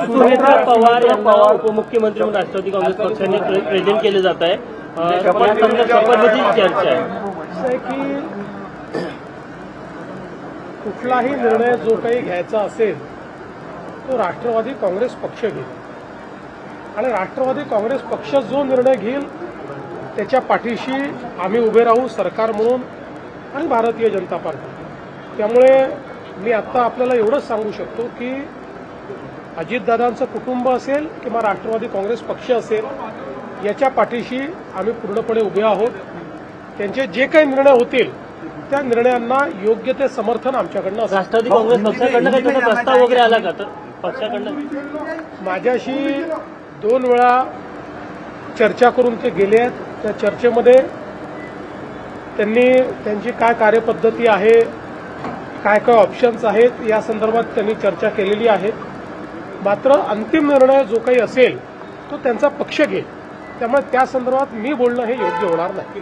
सुनेत्रा पवार यांना उपमुख्यमंत्री म्हणून राष्ट्रवादी काँग्रेस पक्षाने प्रेझेंट केले जात आहे. शपथविधीची चर्चा आहे. असं आहे की कुठलाही निर्णय जो काही घ्यायचा असेल तो राष्ट्रवादी काँग्रेस पक्ष घेईल आणि राष्ट्रवादी काँग्रेस पक्ष जो निर्णय घेईल त्याच्या पाठीशी आम्ही उभे राहू, सरकार म्हणून आणि भारतीय जनता पार्टी. त्यामुळे मी आत्ता आपल्याला एवढंच सांगू शकतो की अजितदादांचं कुटुंब असेल किंवा राष्ट्रवादी काँग्रेस पक्ष असेल याच्या पाठीशी आम्ही पूर्णपणे उभे आहोत. त्यांचे जे काही निर्णय होतील त्या निर्णयांना योग्य ते समर्थन आमच्याकडनं असेल. राष्ट्रवादी काँग्रेस पक्षाकडनं काही तसा प्रस्ताव वगैरे आला का? तर पक्षाकडनं माझ्याशी 2 वेळा चर्चा करून ते गेले आहेत. त्या चर्चेमध्ये त्यांनी त्यांची काय कार्यपद्धती आहे, काय काय ऑप्शन्स आहेत या संदर्भात त्यांनी चर्चा केलेली आहे. मात्र अंतिम निर्णय जो काही असेल तो त्यांचा पक्ष घेईल. त्यामुळे त्या संदर्भात मी बोलणं हे योग्य होणार नाही.